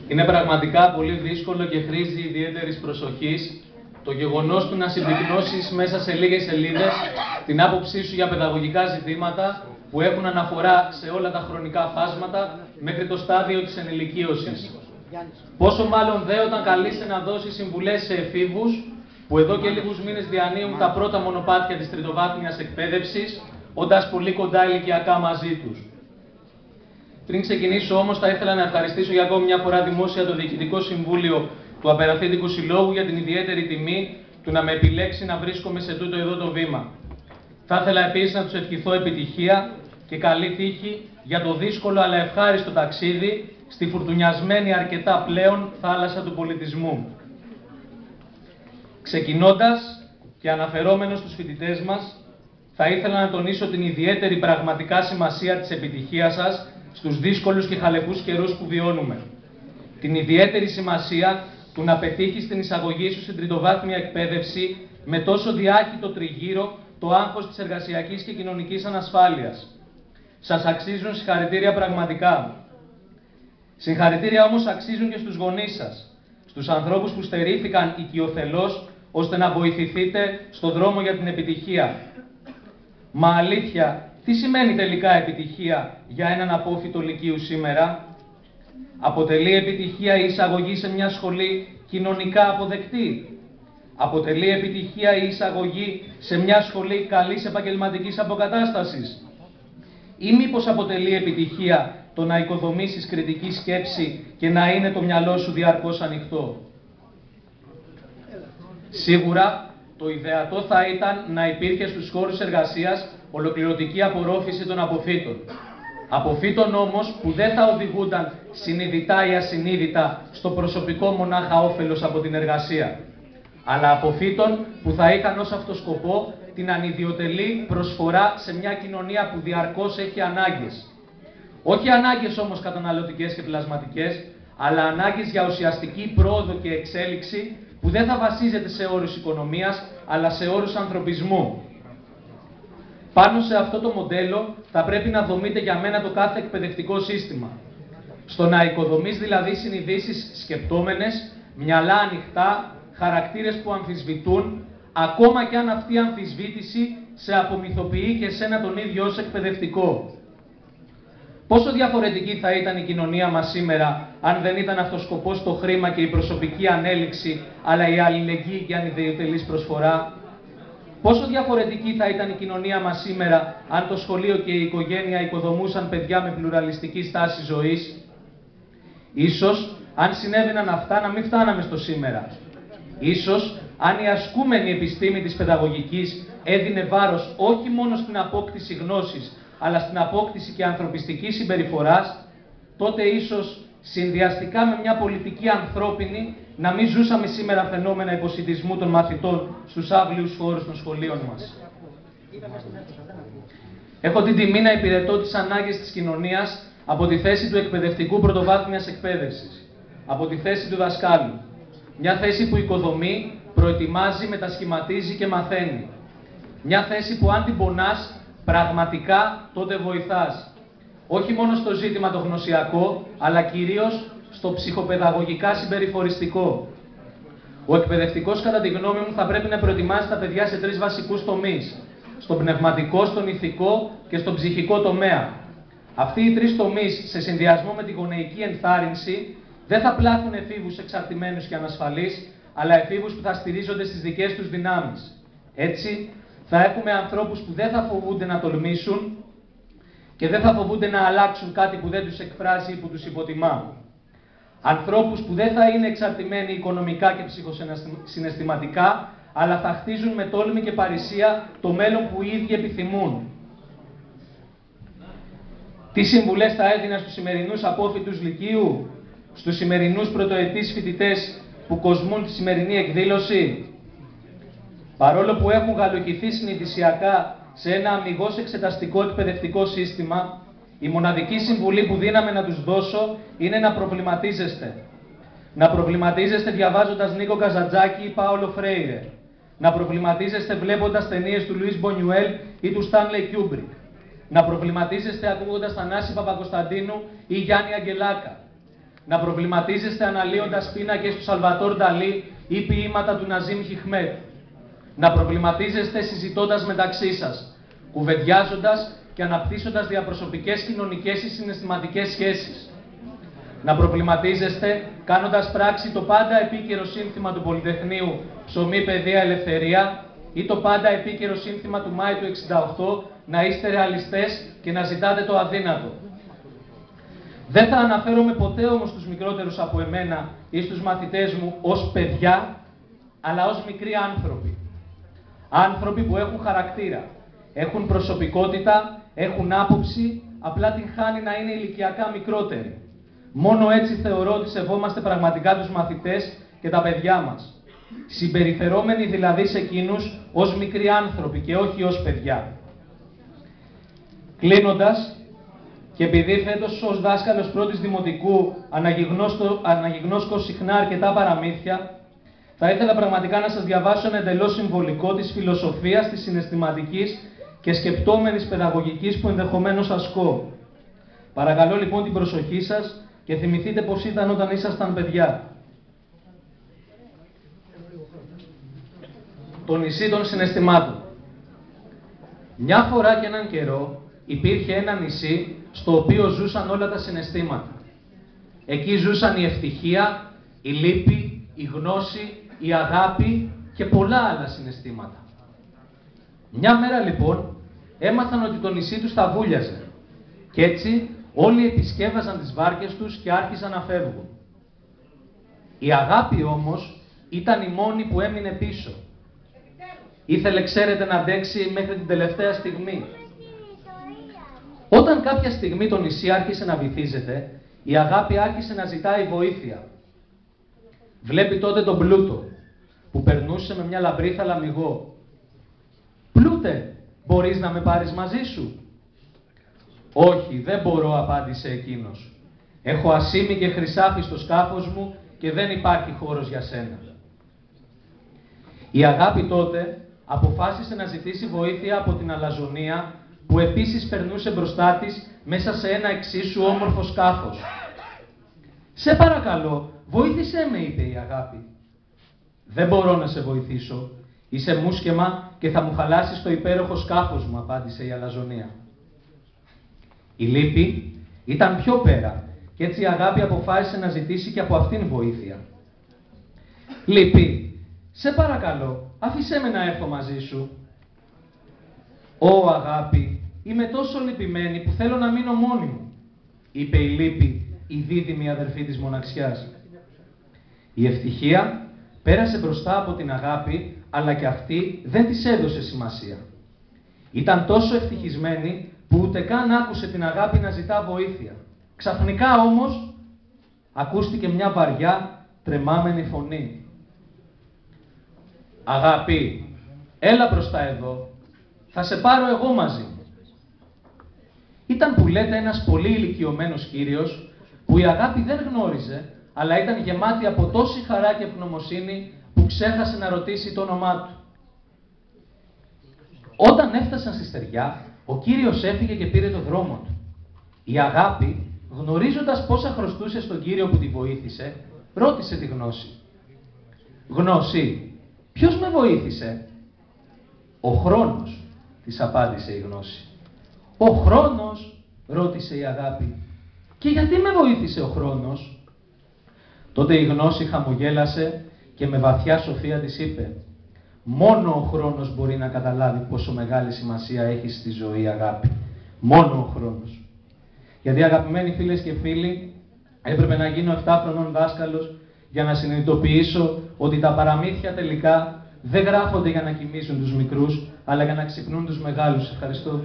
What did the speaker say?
Είναι πραγματικά πολύ δύσκολο και χρήζει ιδιαίτερης προσοχής το γεγονός του να συμπυκνώσεις μέσα σε λίγες σελίδες την άποψή σου για παιδαγωγικά ζητήματα που έχουν αναφορά σε όλα τα χρονικά φάσματα μέχρι το στάδιο της ενηλικίωσης. Πόσο μάλλον δε όταν καλείσαι να δώσεις συμβουλές σε εφήβους που εδώ και λίγους μήνες διανύουν τα πρώτα μονοπάτια της τριτοβάθμιας εκπαίδευσης, όντας πολύ κοντά ηλικιακά μαζί τους. Πριν ξεκινήσω όμως, θα ήθελα να ευχαριστήσω για ακόμη μια φορά δημόσια το Διοικητικό Συμβούλιο του Απεραθήτικου Συλλόγου για την ιδιαίτερη τιμή του να με επιλέξει να βρίσκομαι σε τούτο εδώ το βήμα. Θα ήθελα επίσης να τους ευχηθώ επιτυχία και καλή τύχη για το δύσκολο αλλά ευχάριστο ταξίδι στη φουρτουνιασμένη αρκετά πλέον θάλασσα του πολιτισμού. Ξεκινώντας και αναφερόμενος στους φοιτητές μας, θα ήθελα να τονίσω την ιδιαίτερη πραγματικά σημασία της επιτυχίας σας στους δύσκολους και χαλεπούς καιρούς που βιώνουμε. Την ιδιαίτερη σημασία του να πετύχεις την εισαγωγή σου στην τριτοβάθμια εκπαίδευση με τόσο διάχυτο τριγύρο το άγχος της εργασιακής και κοινωνικής ανασφάλειας. Σας αξίζουν συγχαρητήρια πραγματικά. Συγχαρητήρια όμως αξίζουν και στους γονείς σας, στους ανθρώπους που στερήθηκαν οικειοθελώς ώστε να βοηθηθείτε στον δρόμο για την επιτυχία. Μα αλήθεια, τι σημαίνει τελικά επιτυχία για έναν απόφοιτο λυκείου σήμερα? Αποτελεί επιτυχία η εισαγωγή σε μια σχολή κοινωνικά αποδεκτή? Αποτελεί επιτυχία η εισαγωγή σε μια σχολή καλής επαγγελματικής αποκατάστασης? Ή μήπως αποτελεί επιτυχία το να οικοδομήσεις κριτική σκέψη και να είναι το μυαλό σου διαρκώς ανοιχτό? Σίγουρα, το ιδεατό θα ήταν να υπήρχε στους χώρους εργασίας ολοκληρωτική απορρόφηση των αποφύτων. Αποφύτων όμως που δεν θα οδηγούνταν συνειδητά ή ασυνείδητα στο προσωπικό μονάχα όφελος από την εργασία, αλλά αποφύτων που θα είχαν ως αυτό σκοπό την ανιδιοτελή προσφορά σε μια κοινωνία που διαρκώς έχει ανάγκες. Όχι ανάγκες όμως καταναλωτικές και πλασματικές, αλλά ανάγκες για ουσιαστική πρόοδο και εξέλιξη που δεν θα βασίζεται σε όρους οικονομίας, αλλά σε όρους ανθρωπισμού. Πάνω σε αυτό το μοντέλο θα πρέπει να δομείται για μένα το κάθε εκπαιδευτικό σύστημα. Στο να οικοδομείς δηλαδή συνειδήσεις σκεπτόμενες, μυαλά ανοιχτά, χαρακτήρες που αμφισβητούν, ακόμα και αν αυτή η αμφισβήτηση σε απομυθοποιεί και εσένα τον ίδιο ως εκπαιδευτικό. Πόσο διαφορετική θα ήταν η κοινωνία μας σήμερα, αν δεν ήταν αυτός σκοπός το χρήμα και η προσωπική ανέλυξη, αλλά η αλληλεγγύη και ανιδιοτελής προσφορά? Πόσο διαφορετική θα ήταν η κοινωνία μας σήμερα, αν το σχολείο και η οικογένεια οικοδομούσαν παιδιά με πλουραλιστική στάση ζωής? Ίσως, αν συνέβαιναν αυτά, να μην φτάναμε στο σήμερα. Ίσως, αν η ασκούμενη επιστήμη της παιδαγωγικής έδινε βάρος όχι μόνο στην απόκτηση γνώσης, αλλά στην απόκτηση και ανθρωπιστικής συμπεριφοράς, τότε ίσως συνδυαστικά με μια πολιτική ανθρώπινη να μην ζούσαμε σήμερα φαινόμενα υποσιτισμού των μαθητών στους άβλιους χώρους των σχολείων μας. Έχω την τιμή να υπηρετώ τις ανάγκες της κοινωνίας από τη θέση του εκπαιδευτικού πρωτοβάθμιας εκπαίδευσης, από τη θέση του δασκάλου. Μια θέση που οικοδομεί, προετοιμάζει, μετασχηματίζει και μαθαίνει. Μια θέση που αν την πονάς, πραγματικά τότε βοηθάς. Όχι μόνο στο ζήτημα το γνωσιακό, αλλά κυρίως στο ψυχοπαιδαγωγικά συμπεριφοριστικό. Ο εκπαιδευτικός, κατά τη γνώμη μου, θα πρέπει να προετοιμάζει τα παιδιά σε 3 βασικούς τομείς. Στον πνευματικό, στον ηθικό και στον ψυχικό τομέα. Αυτοί οι 3 τομείς, σε συνδυασμό με τη γονεϊκή ενθάρρυνση, δεν θα πλάθουν εφήβους εξαρτημένους και ανασφαλείς, αλλά εφήβους που θα στηρίζονται στις δικές τους δυνάμεις. Έτσι, θα έχουμε ανθρώπους που δεν θα φοβούνται να τολμήσουν και δεν θα φοβούνται να αλλάξουν κάτι που δεν τους εκφράζει ή που τους υποτιμά. Ανθρώπους που δεν θα είναι εξαρτημένοι οικονομικά και ψυχοσυναισθηματικά, αλλά θα χτίζουν με τόλμη και παρησία το μέλλον που οι ίδιοι επιθυμούν. Τι συμβουλές θα έδινα στους σημερινούς απόφοιτους λυκείου, στους σημερινούς πρωτοετής φοιτητές που κοσμούν τη σημερινή εκδήλωση? Παρόλο που έχουν γαλουχηθεί συνειδησιακά σε ένα αμιγώς εξεταστικό εκπαιδευτικό σύστημα, η μοναδική συμβουλή που δύναμε να τους δώσω είναι να προβληματίζεστε. Να προβληματίζεστε διαβάζοντας Νίκο Καζαντζάκη ή Πάολο Φρέιρε. Να προβληματίζεστε βλέποντας ταινίες του Λουίς Μπονιουέλ ή του Στάνλεϊ Κιούμπρικ. Να προβληματίζεστε ακούγοντας Θανάση Παπακοσταντίνου ή Γιάννη Αγγελάκα. Να προβληματίζεστε αναλύοντας πίνακες του Σαλβατόρ Νταλή ή ποίηματα του Ναζίμ Χιχμέτ. Να προβληματίζεστε συζητώντας μεταξύ σας, κουβεντιάζοντας και αναπτύσσοντας διαπροσωπικές κοινωνικές ή συναισθηματικές σχέσεις. Να προβληματίζεστε κάνοντας πράξη το πάντα επίκαιρο σύνθημα του Πολυτεχνείου «Ψωμί, παιδεία, ελευθερία» ή το πάντα επίκαιρο σύνθημα του Μάη του 1968 «Να είστε ρεαλιστές και να ζητάτε το αδύνατο». Δεν θα αναφέρομαι ποτέ όμως τους μικρότερους από εμένα ή στους μαθητές μου ως παιδιά, αλλά ως μικροί άνθρωποι. Άνθρωποι που έχουν χαρακτήρα, έχουν προσωπικότητα, έχουν άποψη, απλά την χάνει να είναι ηλικιακά μικρότεροι. Μόνο έτσι θεωρώ ότι σεβόμαστε πραγματικά τους μαθητές και τα παιδιά μας. Συμπεριφερόμενοι δηλαδή σε εκείνους ως μικροί άνθρωποι και όχι ως παιδιά. Κλείνοντας, και επειδή φέτος ως δάσκαλος πρώτης δημοτικού αναγιγνώσκω συχνά αρκετά παραμύθια, θα ήθελα πραγματικά να σας διαβάσω ένα εντελώς συμβολικό της φιλοσοφίας, της συναισθηματικής και σκεπτόμενης παιδαγωγικής που ενδεχομένως ασκώ. Παρακαλώ λοιπόν την προσοχή σας και θυμηθείτε πώς ήταν όταν ήσασταν παιδιά. Το νησί των συναισθημάτων. Μια φορά και έναν καιρό υπήρχε ένα νησί στο οποίο ζούσαν όλα τα συναισθήματα. Εκεί ζούσαν η ευτυχία, η λύπη, η γνώση, η αγάπη και πολλά άλλα συναισθήματα. Μια μέρα λοιπόν έμαθαν ότι το νησί τους τα βούλιαζε και έτσι όλοι επισκέβαζαν τις βάρκες τους και άρχισαν να φεύγουν. Η αγάπη όμως ήταν η μόνη που έμεινε πίσω. Ήθελε, ξέρετε, να αντέξει μέχρι την τελευταία στιγμή. Όταν κάποια στιγμή το νησί άρχισε να βυθίζεται, η αγάπη άρχισε να ζητάει βοήθεια. Βλέπει τότε τον Πλούτο, που περνούσε με μια λαμπρή θαλαμιγό. «Πλούτε, μπορείς να με πάρεις μαζί σου?» «Όχι, δεν μπορώ», απάντησε εκείνος. «Έχω ασήμι και χρυσάφι στο σκάφος μου και δεν υπάρχει χώρος για σένα». Η αγάπη τότε αποφάσισε να ζητήσει βοήθεια από την αλαζονία, που επίσης περνούσε μπροστά της μέσα σε ένα εξίσου όμορφο σκάφος. «Σε παρακαλώ, βοήθησέ με», είπε η αγάπη. «Δεν μπορώ να σε βοηθήσω. Είσαι μουσκεμα και θα μου χαλάσεις το υπέροχο σκάφος μου», απάντησε η αλαζονία. Η λύπη ήταν πιο πέρα και έτσι η αγάπη αποφάσισε να ζητήσει και από αυτήν βοήθεια. «Λύπη, σε παρακαλώ, άφησέ με να έρθω μαζί σου». «Ω αγάπη, είμαι τόσο λυπημένη που θέλω να μείνω μόνη μου», είπε η λύπη, η δίδυμη αδερφή της μοναξιάς. Η ευτυχία πέρασε μπροστά από την αγάπη, αλλά και αυτή δεν της έδωσε σημασία. Ήταν τόσο ευτυχισμένη που ούτε καν άκουσε την αγάπη να ζητά βοήθεια. Ξαφνικά όμως ακούστηκε μια βαριά, τρεμάμενη φωνή. «Αγάπη, έλα μπροστά εδώ, θα σε πάρω εγώ μαζί μου». Ήταν, που λέτε, ένας πολύ ηλικιωμένος κύριος που η αγάπη δεν γνώριζε, αλλά ήταν γεμάτη από τόση χαρά και ευγνωμοσύνη που ξέχασε να ρωτήσει το όνομά του. Όταν έφτασαν στη στεριά, ο κύριος έφυγε και πήρε το δρόμο του. Η αγάπη, γνωρίζοντας πόσα χρωστούσε στον κύριο που τη βοήθησε, ρώτησε τη Γνώση. «Γνώση, ποιος με βοήθησε?» «Ο χρόνος», της απάντησε η Γνώση. «Ο χρόνος?» ρώτησε η αγάπη. «Και γιατί με βοήθησε ο χρόνος?» Τότε η Γνώση χαμογέλασε και με βαθιά σοφία της είπε: «Μόνο ο χρόνος μπορεί να καταλάβει πόσο μεγάλη σημασία έχει στη ζωή η αγάπη. Μόνο ο χρόνος». Γιατί, αγαπημένοι φίλες και φίλοι, έπρεπε να γίνω 7 χρονών δάσκαλος για να συνειδητοποιήσω ότι τα παραμύθια τελικά δεν γράφονται για να κοιμήσουν τους μικρούς, αλλά για να ξυπνούν τους μεγάλους. Ευχαριστώ.